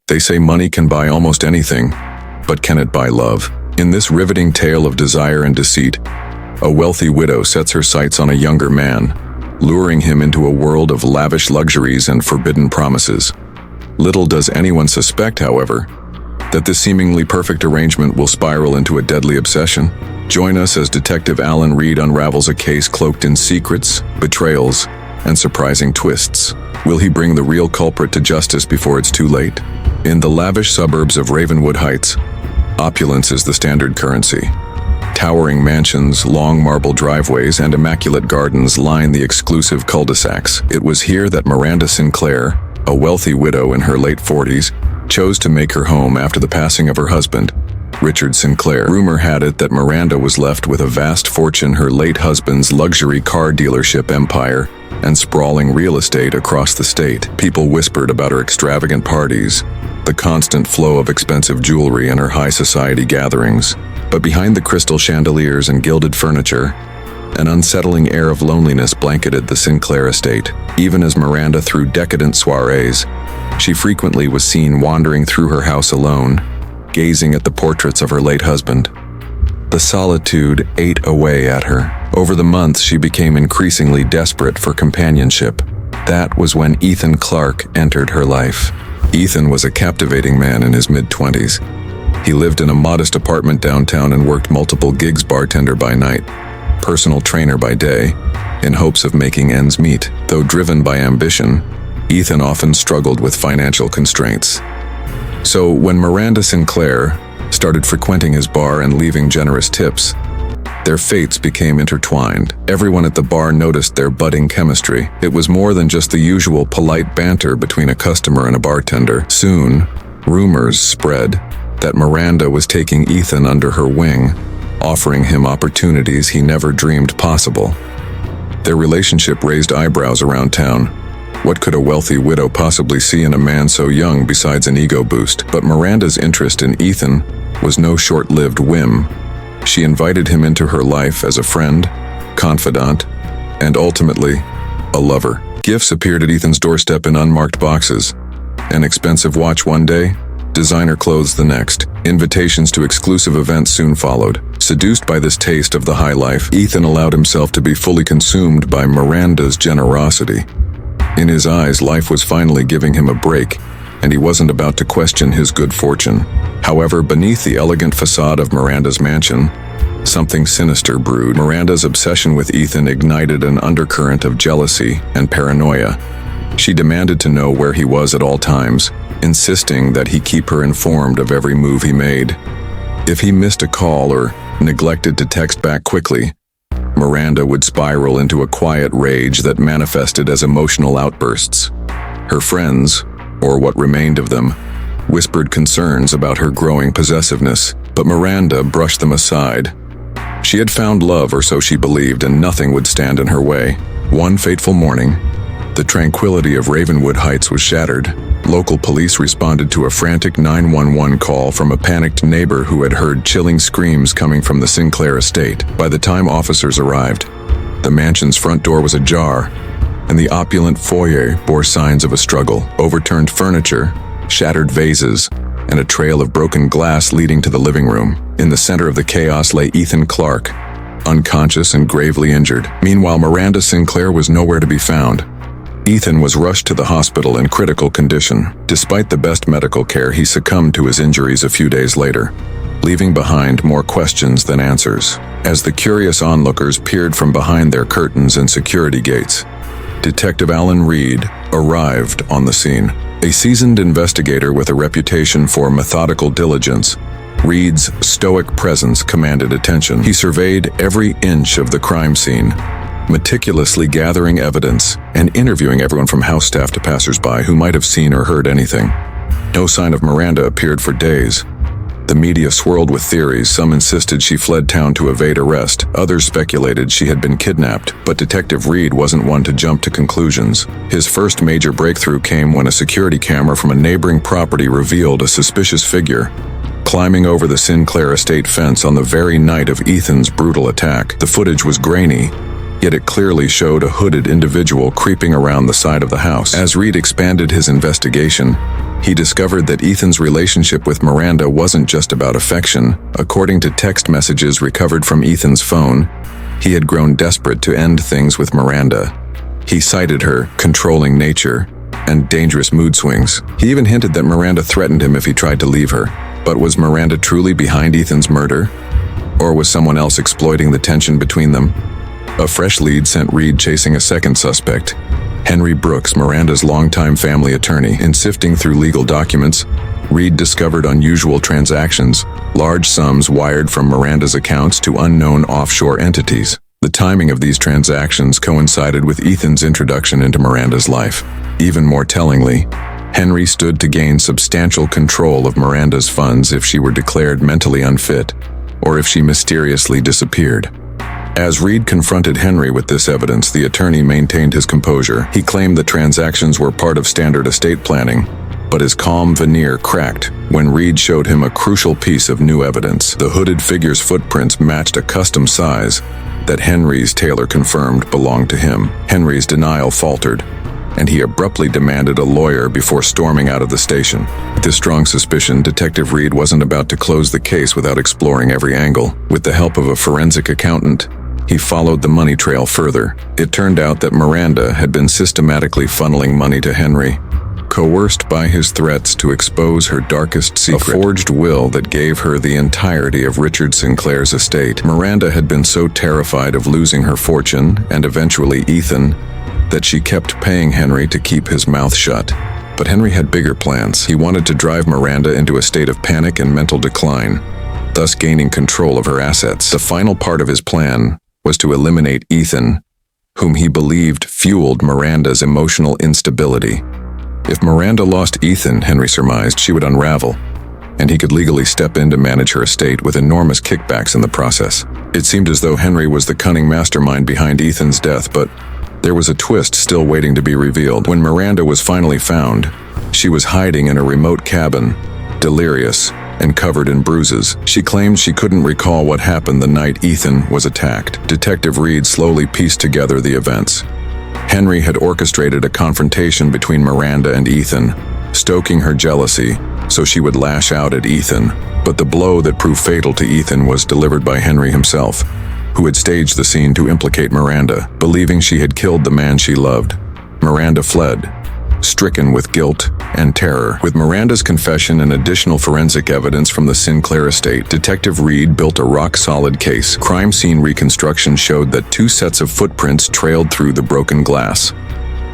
They say money can buy almost anything, but can it buy love? In this riveting tale of desire and deceit, a wealthy widow sets her sights on a younger man, luring him into a world of lavish luxuries and forbidden promises. Little does anyone suspect, however, that this seemingly perfect arrangement will spiral into a deadly obsession. Join us as Detective Alan Reed unravels a case cloaked in secrets, betrayals, and surprising twists. Will he bring the real culprit to justice before it's too late? In the lavish suburbs of Ravenwood Heights, opulence is the standard currency. Towering mansions, long marble driveways, and immaculate gardens line the exclusive cul-de-sacs. It was here that Miranda Sinclair, a wealthy widow in her late 40s, chose to make her home after the passing of her husband, Richard Sinclair. Rumor had it that Miranda was left with a vast fortune, her late husband's luxury car dealership empire, and sprawling real estate across the state. People whispered about her extravagant parties, the constant flow of expensive jewelry, and her high society gatherings. But behind the crystal chandeliers and gilded furniture, an unsettling air of loneliness blanketed the Sinclair estate. Even as Miranda threw decadent soirees, she frequently was seen wandering through her house alone, gazing at the portraits of her late husband. The solitude ate away at her. Over the months, she became increasingly desperate for companionship. That was when Ethan Clark entered her life. Ethan was a captivating man in his mid-20s. He lived in a modest apartment downtown and worked multiple gigs, bartender by night, personal trainer by day, in hopes of making ends meet. Though driven by ambition, Ethan often struggled with financial constraints. So when Miranda Sinclair started frequenting his bar and leaving generous tips, their fates became intertwined. Everyone at the bar noticed their budding chemistry. It was more than just the usual polite banter between a customer and a bartender. Soon, rumors spread that Miranda was taking Ethan under her wing, offering him opportunities he never dreamed possible. Their relationship raised eyebrows around town. What could a wealthy widow possibly see in a man so young besides an ego boost? But Miranda's interest in Ethan was no short-lived whim. She invited him into her life as a friend, confidant, and ultimately, a lover. Gifts appeared at Ethan's doorstep in unmarked boxes. An expensive watch one day, designer clothes the next. Invitations to exclusive events soon followed. Seduced by this taste of the high life, Ethan allowed himself to be fully consumed by Miranda's generosity. In his eyes, life was finally giving him a break, and he wasn't about to question his good fortune. However, beneath the elegant facade of Miranda's mansion, something sinister brewed. Miranda's obsession with Ethan ignited an undercurrent of jealousy and paranoia. She demanded to know where he was at all times, insisting that he keep her informed of every move he made. If he missed a call or neglected to text back quickly, Miranda would spiral into a quiet rage that manifested as emotional outbursts. Her friends, or what remained of them, whispered concerns about her growing possessiveness, but Miranda brushed them aside. She had found love, or so she believed, and nothing would stand in her way. One fateful morning, the tranquility of Ravenwood Heights was shattered. Local police responded to a frantic 911 call from a panicked neighbor who had heard chilling screams coming from the Sinclair estate. By the time officers arrived, the mansion's front door was ajar, and the opulent foyer bore signs of a struggle. Overturned furniture, shattered vases, and a trail of broken glass leading to the living room. In the center of the chaos lay Ethan Clark, unconscious and gravely injured. Meanwhile, Miranda Sinclair was nowhere to be found. Ethan was rushed to the hospital in critical condition. Despite the best medical care, he succumbed to his injuries a few days later, leaving behind more questions than answers. As the curious onlookers peered from behind their curtains and security gates, Detective Alan Reed arrived on the scene. A seasoned investigator with a reputation for methodical diligence, Reed's stoic presence commanded attention. He surveyed every inch of the crime scene, meticulously gathering evidence and interviewing everyone from house staff to passersby who might have seen or heard anything. No sign of Miranda appeared for days. The media swirled with theories. Some insisted she fled town to evade arrest. Others speculated she had been kidnapped. But Detective Reed wasn't one to jump to conclusions. His first major breakthrough came when a security camera from a neighboring property revealed a suspicious figure climbing over the Sinclair estate fence on the very night of Ethan's brutal attack. The footage was grainy, yet it clearly showed a hooded individual creeping around the side of the house. As Reed expanded his investigation, he discovered that Ethan's relationship with Miranda wasn't just about affection. According to text messages recovered from Ethan's phone, he had grown desperate to end things with Miranda. He cited her controlling nature and dangerous mood swings. He even hinted that Miranda threatened him if he tried to leave her. But was Miranda truly behind Ethan's murder? Or was someone else exploiting the tension between them? A fresh lead sent Reed chasing a second suspect, Henry Brooks, Miranda's longtime family attorney. In sifting through legal documents, Reed discovered unusual transactions, large sums wired from Miranda's accounts to unknown offshore entities. The timing of these transactions coincided with Ethan's introduction into Miranda's life. Even more tellingly, Henry stood to gain substantial control of Miranda's funds if she were declared mentally unfit, or if she mysteriously disappeared. As Reed confronted Henry with this evidence, the attorney maintained his composure. He claimed the transactions were part of standard estate planning, but his calm veneer cracked when Reed showed him a crucial piece of new evidence. The hooded figure's footprints matched a custom size that Henry's tailor confirmed belonged to him. Henry's denial faltered, and he abruptly demanded a lawyer before storming out of the station. With this strong suspicion, Detective Reed wasn't about to close the case without exploring every angle. With the help of a forensic accountant, he followed the money trail further. It turned out that Miranda had been systematically funneling money to Henry, coerced by his threats to expose her darkest secret, a forged will that gave her the entirety of Richard Sinclair's estate. Miranda had been so terrified of losing her fortune, and eventually Ethan, that she kept paying Henry to keep his mouth shut. But Henry had bigger plans. He wanted to drive Miranda into a state of panic and mental decline, thus gaining control of her assets. The final part of his plan was to eliminate Ethan, whom he believed fueled Miranda's emotional instability. If Miranda lost Ethan, Henry surmised, she would unravel, and he could legally step in to manage her estate with enormous kickbacks in the process. It seemed as though Henry was the cunning mastermind behind Ethan's death, but there was a twist still waiting to be revealed. When Miranda was finally found, she was hiding in a remote cabin, delirious and covered in bruises. She claimed she couldn't recall what happened the night Ethan was attacked. Detective Reed slowly pieced together the events. Henry had orchestrated a confrontation between Miranda and Ethan, stoking her jealousy so she would lash out at Ethan. But the blow that proved fatal to Ethan was delivered by Henry himself, who had staged the scene to implicate Miranda. Believing she had killed the man she loved, Miranda fled, stricken with guilt and terror. With Miranda's confession and additional forensic evidence from the Sinclair estate, Detective Reed built a rock-solid case. Crime scene reconstruction showed that 2 sets of footprints trailed through the broken glass,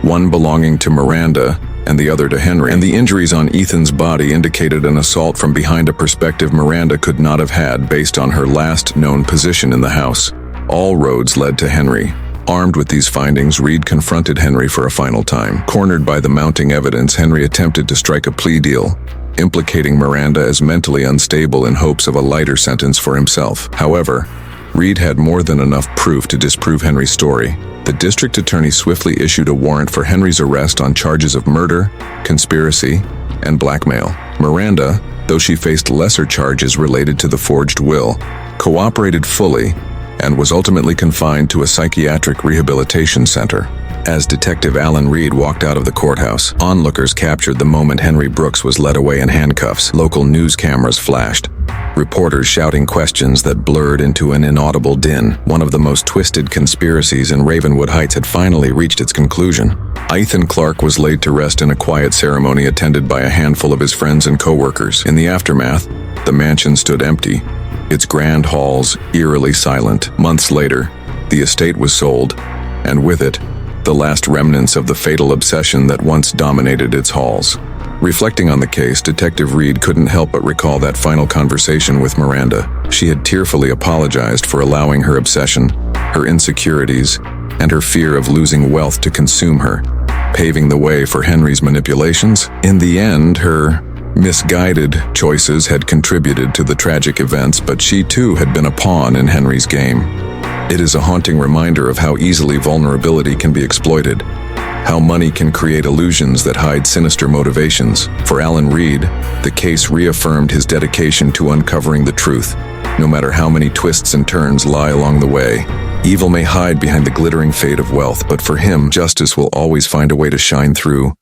one belonging to Miranda and the other to Henry, and the injuries on Ethan's body indicated an assault from behind, a perspective Miranda could not have had based on her last known position in the house. All roads led to Henry. Armed with these findings, Reed confronted Henry for a final time. Cornered by the mounting evidence, Henry attempted to strike a plea deal, implicating Miranda as mentally unstable in hopes of a lighter sentence for himself. However, Reed had more than enough proof to disprove Henry's story. The district attorney swiftly issued a warrant for Henry's arrest on charges of murder, conspiracy, and blackmail. Miranda, though she faced lesser charges related to the forged will, cooperated fully and was ultimately confined to a psychiatric rehabilitation center. As Detective Alan Reed walked out of the courthouse, onlookers captured the moment Henry Brooks was led away in handcuffs. Local news cameras flashed, reporters shouting questions that blurred into an inaudible din. One of the most twisted conspiracies in Ravenwood Heights had finally reached its conclusion. Ethan Clark was laid to rest in a quiet ceremony attended by a handful of his friends and co-workers. In the aftermath, the mansion stood empty, its grand halls eerily silent. Months later, the estate was sold, and with it, the last remnants of the fatal obsession that once dominated its halls. Reflecting on the case, Detective Reed couldn't help but recall that final conversation with Miranda. She had tearfully apologized for allowing her obsession, her insecurities, and her fear of losing wealth to consume her, paving the way for Henry's manipulations. In the end, her misguided choices had contributed to the tragic events, but she too had been a pawn in Henry's game. It is a haunting reminder of how easily vulnerability can be exploited, how money can create illusions that hide sinister motivations. For Alan Reed, the case reaffirmed his dedication to uncovering the truth, no matter how many twists and turns lie along the way. Evil may hide behind the glittering fade of wealth, but for him, justice will always find a way to shine through.